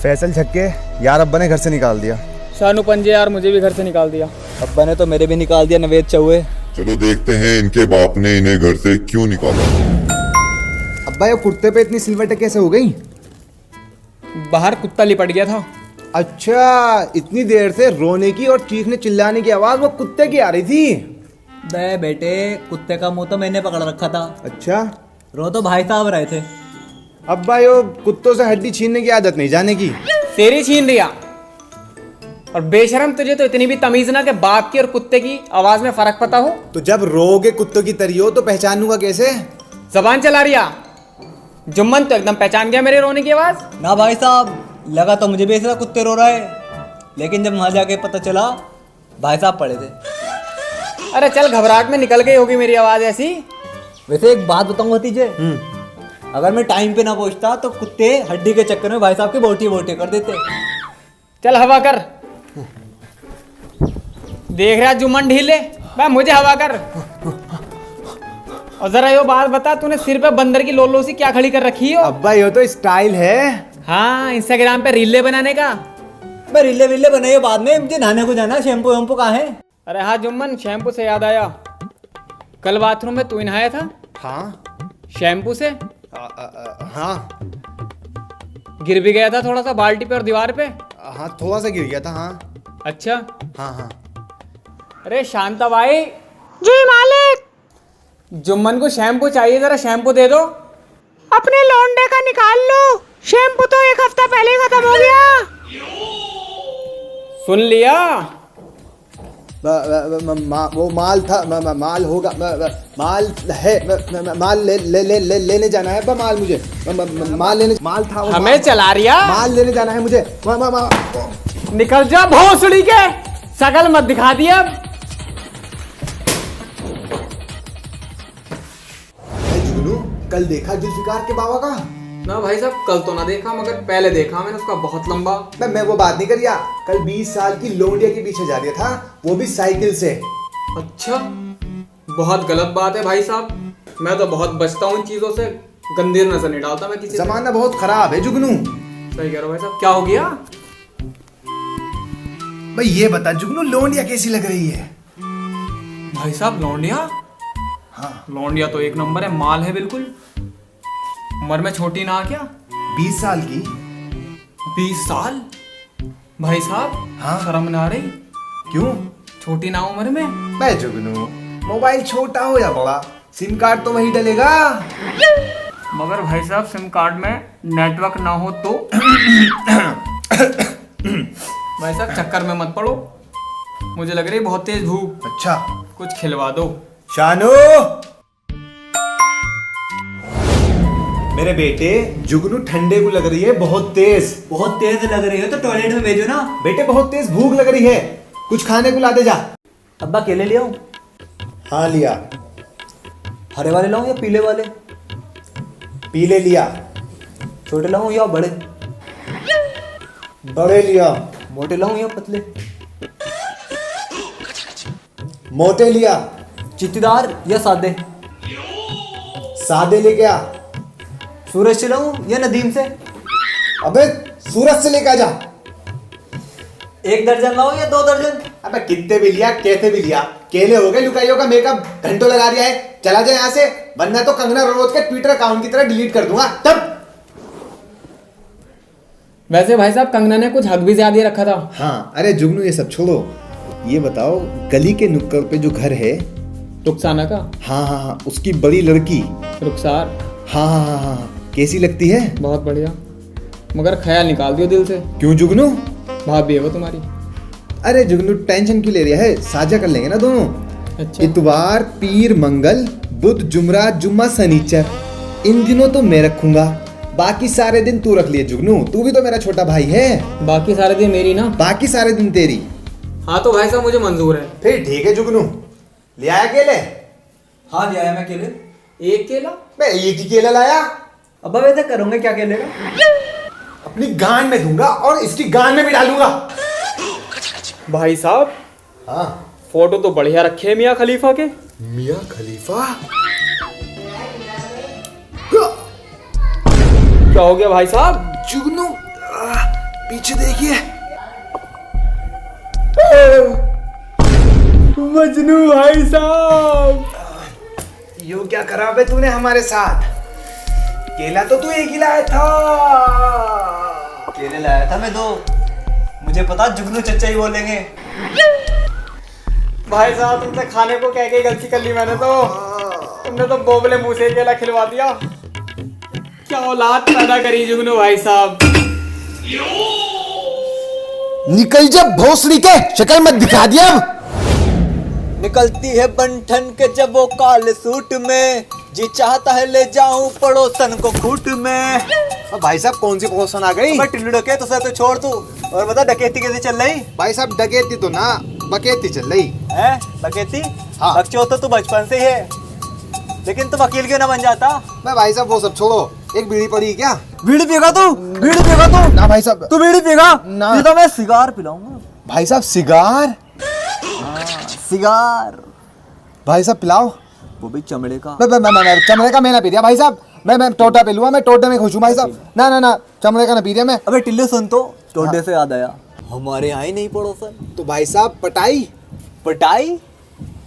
फैसल छक्के यार, अब्बा ने घर से निकाल दिया। शानू पंजे यार, मुझे भी घर से निकाल दिया। अब्बा ने तो मेरे भी निकाल दिया नवेद चौहे। चलो देखते हैं इनके बाप ने इन्हें घर से क्यों निकाला। अब्बा ये कुर्ते पे इतनी सिलवटें कैसे हो गई? बाहर कुत्ता लिपट गया था। अच्छा, इतनी देर से रोने की और चीखने चिल्लाने की आवाज वो कुत्ते की आ रही थी। बे बेटे, कुत्ते का मुंह तो मैंने पकड़ रखा था। अच्छा, रो तो भाई साहब रहे थे। अब्बा यो कुत्तों से हड्डी छीनने की आदत नहीं जाने की। तेरी छीन लिया। और बेशरम, तुझे तो इतनी भी तमीज ना कि बाप की और कुत्ते की आवाज में फर्क पता हो। तो जब रोगे कुत्तों की तरी हो तो पहचानूंगा कैसे? जबान चला रिया। जुम्मन तो एकदम पहचान गया मेरे रोने की आवाज। ना भाई साहब, लगा तो मुझे भी ऐसा कुत्ते रो रहा है, लेकिन जब वहां जाके पता चला भाई साहब पड़े थे। अरे चल, घबराहट में निकल गई होगी मेरी आवाज ऐसी। वैसे एक बात बताऊं भतीजे, अगर मैं टाइम पे ना पहुंचता तो कुत्ते हड्डी के चक्कर में भाई साहब के बोटी बोटी कर देते। चल हवा कर। देख रहा जुम्मन ढीले, भाई मुझे हवा कर। और जरा यो बात बता, तूने सिर पे बंदर की लोलो सी क्या खड़ी कर रखी हो? अब्बा यो तो स्टाइल है। हाँ, इंस्टाग्राम पे रीले बनाने का। मैं रीले वीले बनाइए बाद में, मुझे नहाने को जाना। शैम्पू वैम्पू कहाँ है? अरे हाँ जुम्मन, शैम्पू से याद आया, कल बाथरूम में तू नहाया था हाँ शैम्पू से। हाँ गिर भी गया था थोड़ा सा बाल्टी पे और दीवार पे। हाँ, थोड़ा सा गिर गया था। हाँ अच्छा। हाँ हाँ। अरे शांता भाई। जी मालिक। जुम्मन को शैम्पू चाहिए, जरा शैम्पू दे दो। अपने लौंडे का निकाल लो, शैम्पू तो एक हफ्ता पहले ही खत्म हो गया। सुन लिया? वो माल था, माल होगा, माल है, माल लेने जाना है। माल मुझे माल लेने, माल था वो, हमें चला रिया। माल लेने जाना है मुझे। निकल जा भोसड़ी के, शकल मत दिखा दिया। कल देखा जुल्फिकार के बाबा का? ना भाई साहब, कल तो ना देखा, मगर पहले देखा मैंने उसका, बहुत लंबा। मैं वो बात नहीं करिया। कल 20 साल की लोंडिया के पीछे जा रहा था, वो भी साइकिल से। अच्छा, बहुत गलत बात है भाई साहब। मैं तो बहुत बचता हूँ इन चीजों से, गंदी नजर नहीं डालता मैं किसी। जमाना बहुत खराब है जुगनू। सही कह रहे हो भाई साहब। क्या हो गया भाई ये बता जुगनू, लोंडिया कैसी लग रही है? भाई साहब? लौंडिया? हाँ, लौंडिया तो एक नंबर है, माल है बिल्कुल। उम्र में छोटी ना क्या? 20 साल की। 20 साल? भाई साहब हाँ? शर्म ना आ रही? क्यों? छोटी ना उम्र में? मैं जुगनू, मोबाइल छोटा हो या बड़ा, सिम कार्ड तो वही डलेगा। मगर भाई साहब, सिम कार्ड में नेटवर्क ना हो तो? भाई साहब चक्कर में मत पड़ो, मुझे लग रही बहुत तेज भूख। अच्छा, कुछ खिलवा दो। शानू, मेरे बेटे जुगनू ठंडे को लग रही है बहुत तेज। बहुत तेज लग रही है तो टॉयलेट में भेजो ना। बेटे बहुत तेज भूख लग रही है, कुछ खाने को ला दे जा। अब्बा केले ले आऊं? हाँ लिया। हरे वाले लाऊं या पीले वाले? पीले लिया। छोटे लाऊं या बड़े? बड़े लिया। मोटे लाऊं या पतले? मोटे लिया। चित्तीदार या सादे? सादे लेके आ। सूरज से लाऊं या नदीम से? अबे सूरज से लेके आ जा। 1 दर्जन लाऊं या 2 दर्जन? अबे कितने भी लिया, कैसे भी लिया, केले हो गए लुकाइयों का मेकअप, घंटों लगा दिया है। चला जाए यहाँ से, वरना तो कंगना रनौत के ट्विटर अकाउंट की तरह डिलीट कर दूंगा तब। वैसे भाई साहब, कंगना ने कुछ हक भी ज्यादा ही रखा था। हाँ, अरे जुगनू ये सब छोड़ो, ये बताओ गली के नुक्कड़ पे जो घर है, रुखसाना का? हाँ हाँ हाँ, उसकी बड़ी लड़की रुखसार? हाँ हाँ हाँ हाँ, कैसी लगती है? बहुत बढ़िया, मगर ख्याल निकाल दियो दिल से। क्यों जुगनू? भाभी है वो तुम्हारी। अरे जुगनू टेंशन क्यों ले रहा है, साझा कर लेंगे ना दोनों। अच्छा। इतवार, पीर, मंगल, बुध, जुमरात, जुम्मा, शनिचर, इन दिनों तो मैं रखूंगा, बाकी सारे दिन तू रख लिए जुगनू, तू भी तो मेरा छोटा भाई है। बाकी सारे दिन मेरी ना? बाकी सारे दिन तेरी। हाँ तो भाई साहब मुझे मंजूर है। फिर ठीक है जुगनू, ले आया केले? हाँ ले आया मैं केले। एक केला? मैं एक ही केला लाया। अब्बा वैसे करूंगा क्या केले का? अपनी गांड में दूंगा और इसकी गांड में भी डालूंगा। भाई साहब, हाँ फोटो तो बढ़िया रखे हैं मियाँ खलीफा के। मियाँ खलीफा? क्या हो गया भाई साहब? जुगनू पीछे देखिए। मजनू भाई साहब, यो क्या करा बे तूने हमारे साथ? केला तो तू एक ही लाया था। केले लाया था मैं दो। मुझे पता जुगनू चच्चा ही बोलेंगे। भाई साहब तुमसे खाने को कह के गलती कर ली मैंने तो। तुमने तो बोबले मुंह से केला खिलवा दिया। क्या औलाद पैदा करी जुगनू भाई साहब। निकल जब भोसड़ी के, शक्ल मत दिखा दिया अब। निकलती है बंठन के जब वो काले सूट में, जी चाहता है ले जाऊं पड़ोसन को खूट में। भाई साहब कौन सी पड़ोसन आ गई? मैं टिल्लू डके तो सर तो छोड़ तू। और बता डकैती कैसे चल रही भाई साहब डकैती तो ना, बकैती चल रही है? डकैती? हाँ। बकचोद तो तू बचपन से ही है, लेकिन तुम वकील क्यों ना बन जाता? मैं भाई साहब वो सब छोड़ो, एक बीड़ी पड़ी क्या? बीड़ी पीगा तू? बीड़ी पीगा तू? ना भाई साहब। तू बीड़ी पीगा? ना। नहीं तो मैं सिगार पिलाऊंगा। भाई साहब सिगार? सिगार भाई साहब पिलाओ। वो भी चमड़े का। मैं चमड़े का मैं ना पी दिया भाई साहब। मैं टोटा पे लूँगा, मैं टोटे में खुश हूँ भाई साहब। ना ना ना, चमड़े का ना पी दिया मैं। अबे टिल्लू सुन तो, टोडे से याद आया, हमारे यहाँ ही नहीं पड़ोसन। तो भाई साहब पटाई? पटाई?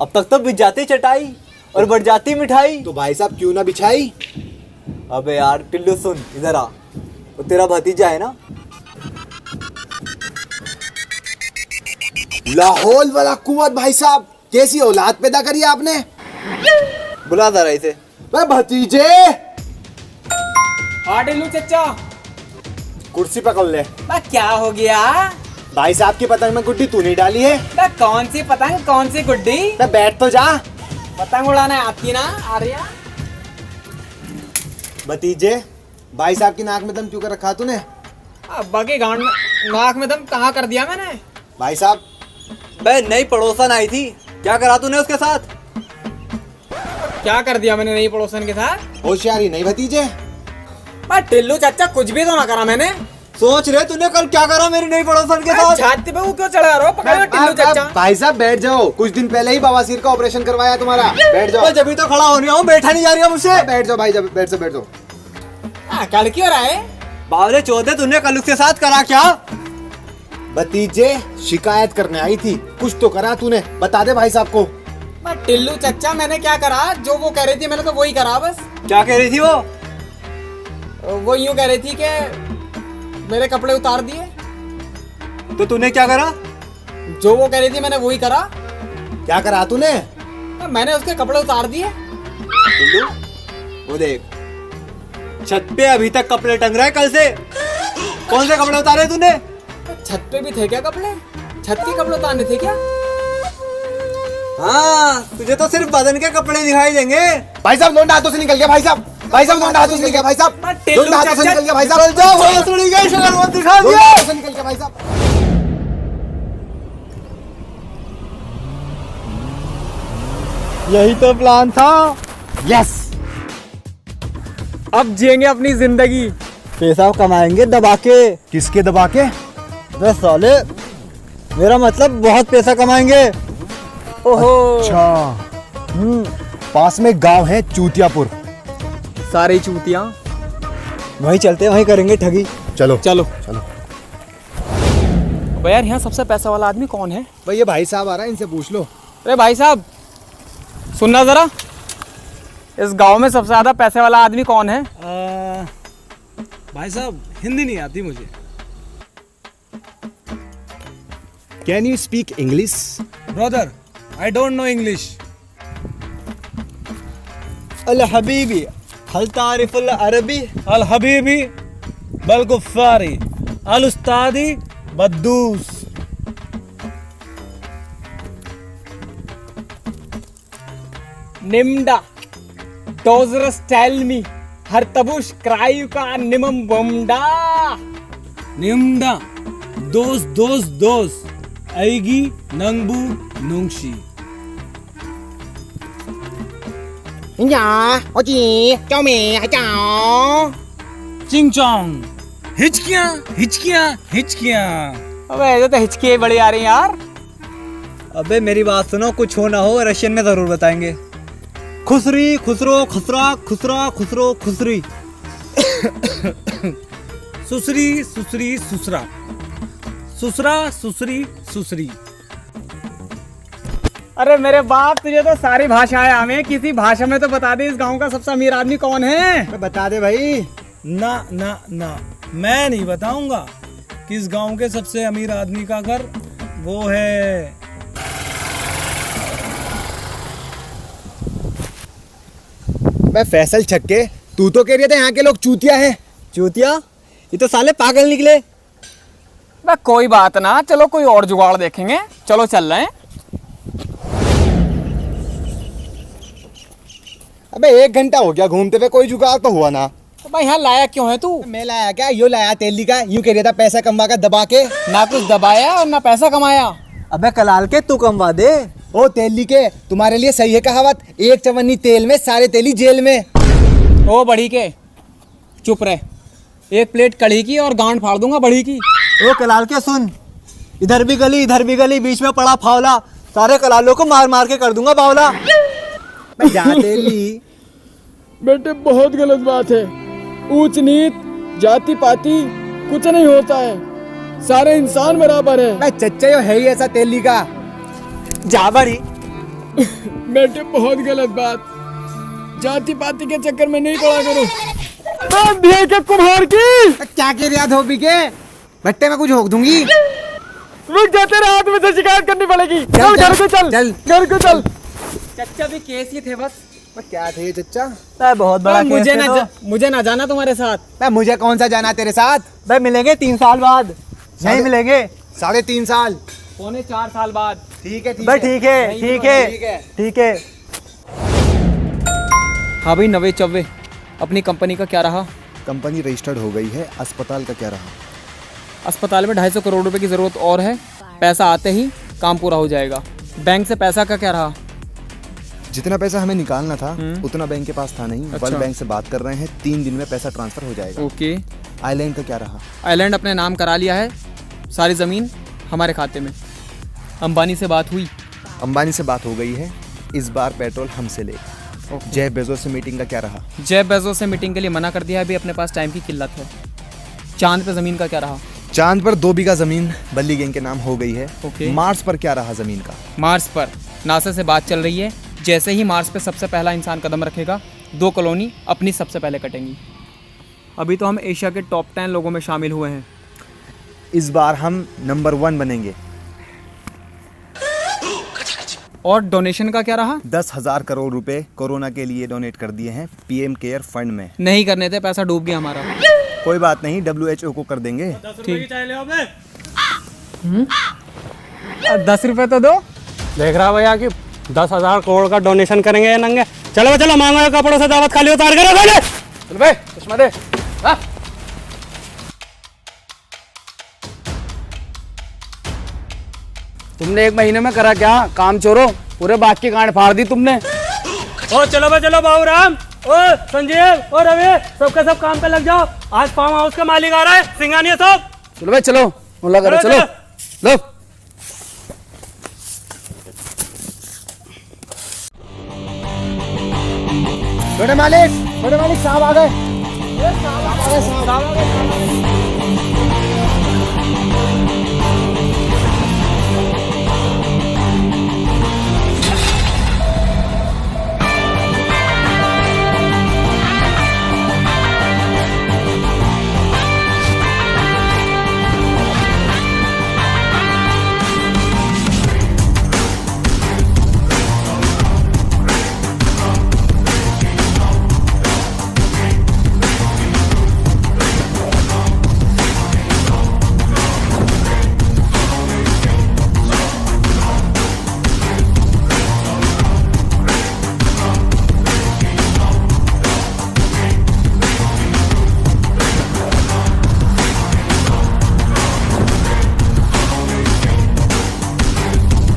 अब तक तो बिछ जाती चटाई और बढ़ जाती मिठाई। तो भाई साहब क्यों ना बिछाई? अबे यार टिल्लू सुन, इधर आ। वो तेरा भतीजा है ना, लाहौल वाला कुवत भाई साहब, कैसी औलाद पैदा करी आपने। बुला जरा इसे। मैं भतीजे। हाँ टिल्लू चचा। कुर्सी पकड़ ले। क्या हो गया? भाई साहब की पतंग में गुड्डी तू नहीं डाली है? कौन सी पतंग, कौन सी गुड्डी? बैठ तो जा। पतंग उड़ाना आती ना आर्या? भतीजे, भाई साहब की नाक में दम क्यों कर रखा तूने? अब्बा की गांड में नाक में दम कहाँ कर दिया मैंने? भाई साहब बे नई पड़ोसन आई थी, क्या करा तूने उसके साथ? क्या कर दिया मैंने नई पड़ोसन के साथ? होशियारी नहीं भतीजे। टिल्लू चाचा कुछ भी तो ना करा मैंने। सोच रहे तूने कल क्या करा मेरी नई पड़ोसन के साथ? छाती पे वो क्यों चढ़ा रहा हो? पकड़ो टिल्लू चाचा। भाई साहब बैठ जाओ, कुछ दिन पहले ही बवासीर का ऑपरेशन करवाया तुम्हारा। बैठ जाओ। जब तो खड़ा हो रही हूँ, बैठा नहीं जा रही मुझसे। बैठ जाओ भाई, जब बैठ जाओ। कल क्यों रहा है? बावले चौधे, तूने कल उसके साथ करा क्या? भतीजे शिकायत करने आई थी, कुछ तो करा तूने, बता दे भाई साहब को। टिल्लू चचा मैंने क्या करा? जो वो कह रही थी मैंने तो वही करा बस। क्या कह रही थी वो? वो यूं कह रही थी कि मेरे कपड़े उतार दिए। तो तूने क्या करा? जो वो कह रही थी मैंने वही करा। क्या करा तूने? मैंने उसके कपड़े उतार दिए। टिल्लू, वो देख, छत पे अभी तक कपड़े टंग रहे कल से। कौन से कपड़े उतारे तूने? छत पे भी थे क्या कपड़े? छत के कपड़े उतारने थे क्या? हाँ, तुझे तो सिर्फ बदन के कपड़े दिखाई देंगे। भाई साहब लोंडा हाथों से निकल गया भाई साहब। भाई साहब लोंडा हाथों से निकल गया भाई साहब। लोंडा हाथों से निकल गया भाई साहब। जाओ, भोसड़ी के शक्ल मत दिखा दिया। लोंडा हाथों से निकल गया भाई साहब। यही तो प्लान था। यस। अब जिएंगे अपनी जिंदगी। पैसा कमाएंगे दबा के। किसके दबा के? बस साले, मेरा मतलब बहुत पैसा कमाएंगे। ओहो। अच्छा। पास में गांव है चूतियापुर। सारे चूतियां। वहीं चलते, वहीं करेंगे ठगी। चलो चलो चलो। भाई यार यहाँ सबसे पैसा वाला आदमी कौन है? भाई ये भाई साहब आ रहा है, इनसे पूछ लो। अरे भाई साहब सुनना जरा, इस गांव में सबसे ज्यादा पैसे वाला आदमी कौन है? भाई साहब हिंदी नहीं आती मुझे। Can you speak English? Brother I don't know English. अल हबीबी हल तारिफुल अरबी। अल हबीबी बल गुफ्फारी अल उस्तादी बद्दूस। निम्डा डोजरस टेल मी हर तबुश क्रायु का निमम बमडा। निम्डा दोस दोस दोस ऐगी नंगबू नुंगशी। चिंग चोंग हिचकियां हिचकियां हिचकियां। अबे ऐसे तो हिचकी बड़ी आ रही हैं यार। अबे मेरी बात सुनो, कुछ हो ना हो रशियन में जरूर बताएंगे। खुसरी खुसरो खुसरा खुसरा खुसरो खुसरी। सुसरी सुसरी सुसरा, सुसरा सुसरी सुसरी। अरे मेरे बाप, तुझे तो सारी भाषाएं हमें, किसी भाषा में तो बता दे इस गांव का सबसे अमीर आदमी कौन है। बता दे भाई। ना ना ना, मैं नहीं बताऊंगा किस गांव के सबसे अमीर आदमी का घर वो है। मैं फैसल छक्के, तू तो कह रही था यहाँ के लोग चूतिया है। चूतिया? ये तो साले पागल निकले। बस कोई बात ना, चलो कोई और जुगाड़ देखेंगे। चलो चल रहे हैं। अबे 1 घंटा हो गया घूमते हुए, कोई जुगाड़ तो हुआ ना। तो भाई यहाँ लाया क्यों है तू? मैं लाया क्या, यो लाया तेली का। यूं कह रहा था पैसा कमा कर दबा के। ना कुछ दबाया और ना पैसा कमाया। अबे कलाल के तू कमवा दे। ओ तेली के, तुम्हारे लिए सही है कहावत, 1 चवन्नी तेल में सारे तेली जेल में। ओ बड़ी के, चुप रहे। 1 प्लेट कढ़ी की और गांड फाड़ दूंगा बड़ी की। ओ कलाल के सुन, इधर भी गली इधर भी गली, बीच में पड़ा फावला, सारे कलालों को मार मार के कर दूंगा बावला। मैं जा तेली। बेटे बहुत गलत बात है। ऊंच नीच जाति पाति कुछ नहीं होता है, सारे इंसान बराबर है। मैं चच्चा है ही ऐसा तेली का। जा बड़ी। बेटे बहुत गलत बात, जाति पाति के चक्कर में नहीं पड़ा करो। के कुम्हार की क्या कह रहा धोबी के, भट्टे में कुछ होक दूंगी। रुक जाते रहे, हाथ में से शिकायत करनी पड़ेगी। चल घर को चल, घर को चल। चच्चा भी केस ही थे बस। क्या थे चच्चा? भाई बहुत बड़ा केस है तो। मुझे ना जाना तुम्हारे साथ। मैं मुझे कौन सा जाना तेरे साथ? भाई मिलेंगे 3 साल बाद। नहीं मिलेंगे 3.5 साल। 4.25 साल बाद। ठीक है भाई ठीक है ठीक है ठीक है। हाँ भाई नवे चव्वे, अपनी कंपनी का क्या रहा? कंपनी रजिस्टर्ड हो गई है। अस्पताल का क्या रहा? अस्पताल में 250 करोड़ रुपए की जरूरत और है, पैसा आते ही काम पूरा हो जाएगा। बैंक से पैसा का क्या रहा? जितना पैसा हमें निकालना था उतना बैंक के पास था नहीं। अच्छा। वर्ल्ड बैंक से बात कर रहे हैं, 3 दिन में पैसा ट्रांसफर हो जाएगा। ओके। आइलैंड का क्या रहा? आइलैंड अपने नाम करा लिया है, सारी ज़मीन हमारे खाते में। अंबानी से बात हुई? अंबानी से बात हो गई है, इस बार पेट्रोल हमसे लेगा। जेफ बेजोस से मीटिंग का क्या रहा? जेफ बेजोस से मीटिंग के लिए मना कर दिया है, अभी अपने पास टाइम की किल्लत है। चांद पे ज़मीन का क्या रहा? चांद पर 2 बीघा जमीन बल्ली गैंग के नाम हो गई है। ओके। मार्स पर क्या रहा जमीन का? मार्स पर नासा से बात चल रही है, जैसे ही मार्स पे सबसे पहला इंसान कदम रखेगा 2 कॉलोनी अपनी सबसे पहले कटेंगी। अभी तो हम एशिया के टॉप 10 लोगों में शामिल हुए हैं। इस बार हम नंबर 1 बनेंगे। और डोनेशन का क्या रहा? 10,000 करोड़ रुपए कोरोना के लिए डोनेट कर दिए हैं पीएम केयर फंड में। नहीं करने थे, पैसा डूब गया हमारा। कोई बात नहीं, WHO को कर देंगे। 10 रुपए तो दो। देख रहा भैया कि 10,000 करोड़ का डोनेशन करेंगे ये नंगे। चलो चलो, मांगो कपड़ों से दावत खाली उतार करो। चल बे, चश्मा दे। हाँ। तुमने 1 महीने में करा क्या काम चोरो? पूरे बाग की गांड फाड़ दी तुमने। ओ चलो भाई चलो, बाबूराम, ओ संजीव, ओ रवि, सबके सब काम पे लग जाओ। आज फार्म हाउस का मालिक आ रहा है, सिंगानिया साहब। चलो भाई चलो, मुल्ला करो, चलो लो। बड़े मालिक साहब आ गए।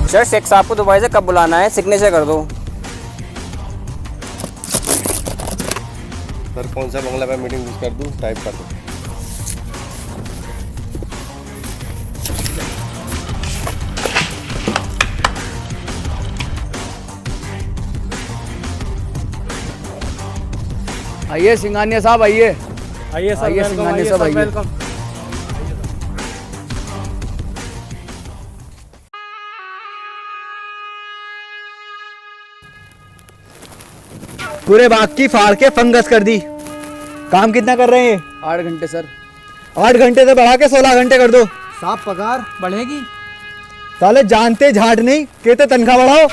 सर शेख साहब को दुबई से कब बुलाना है? सिग्नेचर कर दो। सर कौन सा बंगला पे मीटिंग बुक कर दूं? टाइप कर दो। आइए सिंगानिया साहब, आइए। आइए सर, आइए सिंगानिया साहब, आइए। वेलकम। पूरे बाग की फाड़ के फंगस कर दी। काम कितना कर रहे हैं? 8 घंटे सर। 8 घंटे से बढ़ा के 16 घंटे कर दो। साहब पगार बढ़ेगी? साले जानते झाट नहीं, कहते तनख्वाह बढ़ाओ।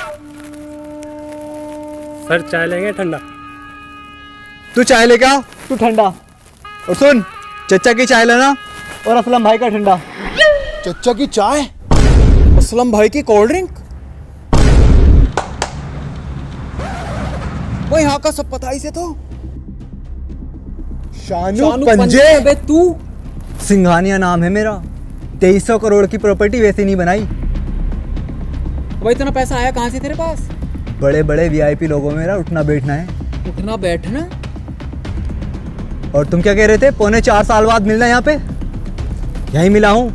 सर चाय लेंगे ठंडा? तू चाय लेके आ, तू ठंडा। और सुन, चचा की चाय लेना और असलम भाई का ठंडा। चचा की चाय, असलम भाई की कोल्ड ड्रिंक। वो यहाँ का सब पता ही से तो। शानू पंजे। अबे तू सिंघानिया नाम है मेरा। 2300 करोड़ की प्रॉपर्टी वैसे नहीं बनाई। भाई इतना पैसा आया कहाँ से तेरे पास? बड़े बड़े वीआईपी लोगों में मेरा उठना बैठना है। उठना बैठना? और तुम क्या कह रहे थे? 4.25 साल बाद मिलना यहाँ पे? यहीं मिला हूँ।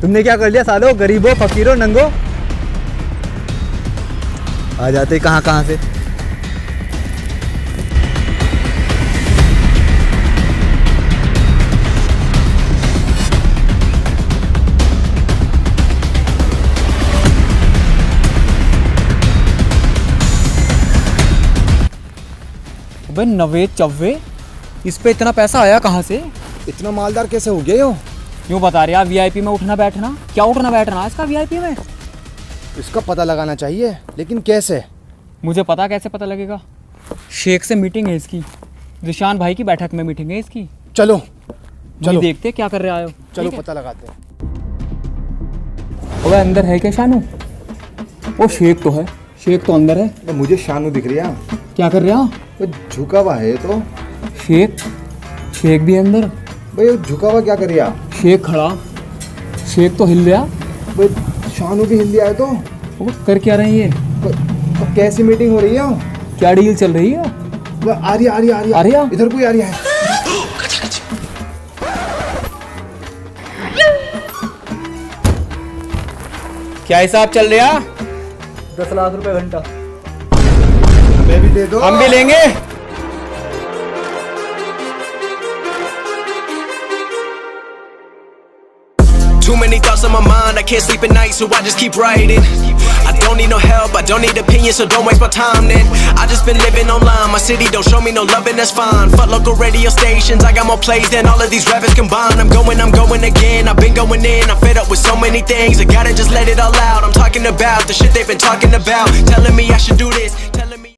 तुमने क्या कर लिया सालो? गरीबों, फकीरों, नंगो आ जाते कहाँ कहाँ से। अबे नवे चव्वे, इस पे इतना पैसा आया कहाँ से? इतना मालदार कैसे हो गए हो? क्यों बता रहे आप वीआईपी में उठना बैठना? क्या उठना बैठना इसका वीआईपी में? इसका पता लगाना चाहिए, लेकिन कैसे? मुझे पता, कैसे पता लगेगा? शेख से मीटिंग है इसकी, जिशान भाई की बैठक में मीटिंग है इसकी। चलो चलो देखते क्या कर रहे आए हो। चलो ठीक है? पता लगाते हैं। अबे अंदर है क्या शानू? वो शेख तो है, शेख तो अंदर है। तो मुझे शानू दिख रही है। क्या कर रहे हो? वो झुका हुआ है तो। शेख, शेख भी अंदर। भाई वो झुका हुआ क्या कर रही है? शेख खड़ा, शेख तो हिल गया। भाई शानू भी हिंदी आए तो। वो कर क्या रहे हैं ये? तो कैसी मीटिंग हो रही है? क्या डील चल रही है? वो आर्या आर्या आर्या आर्या? इधर कोई आर्या है। क्या हिसाब चल रहा? 10 लाख रुपए घंटा। मैं भी दे दो। हम भी लेंगे। Too many thoughts on my mind, I can't sleep at night, so I just keep writing. I don't need no help, I don't need opinions, so don't waste my time then. I just been living online, my city don't show me no love and that's fine. Fuck local radio stations, I got more plays than all of these rappers combined. I'm going again, I've been going in, I'm fed up with so many things. I gotta just let it all out, I'm talking about the shit they've been talking about. Telling me I should do this, telling me